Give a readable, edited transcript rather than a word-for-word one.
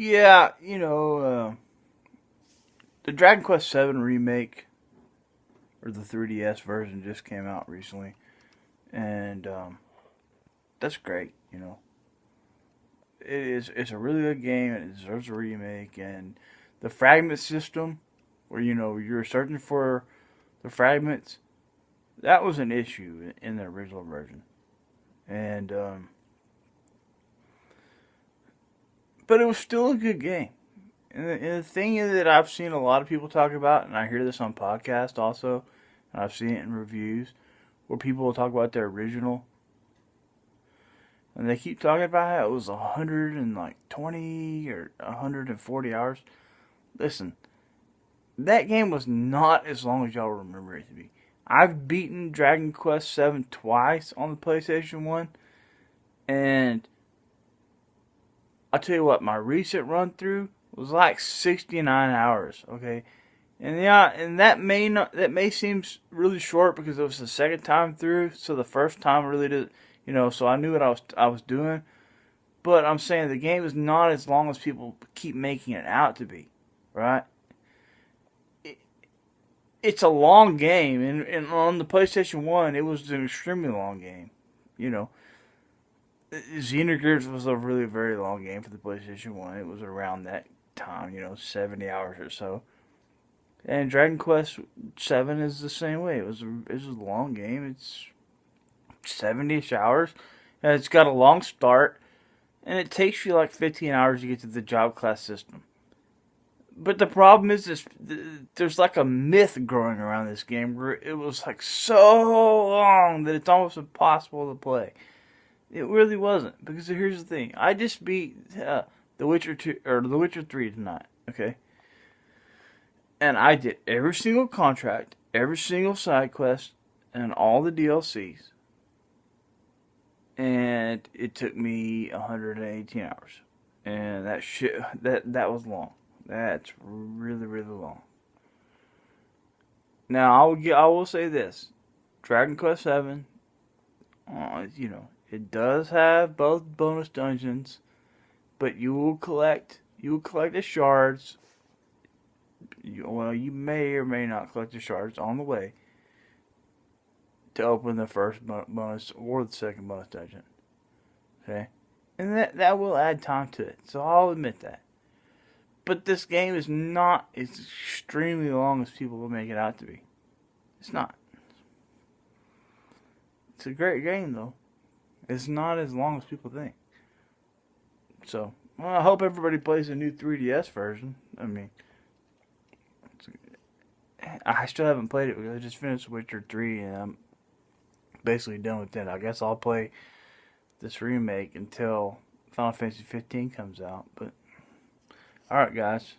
Yeah, the Dragon Quest Seven remake or the 3DS version just came out recently, and that's great. It's a really good game. It deserves a remake, and the fragment system, where you're searching for the fragments, that was an issue in the original version, and but it was still a good game. And the thing is that I've seen a lot of people talk about, and I hear this on podcasts also, and I've seen it in reviews, where people will talk about their original, and they keep talking about how it was 120 or 140 hours. Listen, that game was not as long as y'all remember it to be. I've beaten Dragon Quest Seven twice on the PlayStation 1, and I'll tell you what, my recent run through was like 69 hours, okay? And yeah, and that may seem really short because it was the second time through, so the first time really did, so I knew what I was doing. But I'm saying the game is not as long as people keep making it out to be, right? It, it's a long game, and on the PlayStation 1, it was an extremely long game. You know, Xenogears was a really very long game for the PlayStation 1. It was around that time, 70 hours or so. And Dragon Quest 7 is the same way. It was a long game. It's 70ish hours. And it's got a long start, and it takes you like 15 hours to get to the job class system. But the problem is this: there's like a myth growing around this game where it was like so long that it's almost impossible to play. It really wasn't, because here's the thing: I just beat The Witcher 2 or The Witcher 3 tonight. Okay, and I did every single contract, every single side quest, and all the DLCs, and it took me 118 hours, and that was long. That's really really long. Now I will say this: Dragon Quest Seven, it does have both bonus dungeons, but you will collect the shards. You may or may not collect the shards on the way to open the first bonus or the second bonus dungeon. Okay, and that will add time to it. So I'll admit that. But this game is not as extremely long as people will make it out to be. It's not. It's a great game though. It's not as long as people think. So well, I hope everybody plays the new 3DS version. I mean, I still haven't played it because I just finished Witcher 3 and I'm basically done with it. I guess I'll play this remake until Final Fantasy 15 comes out. But alright, guys.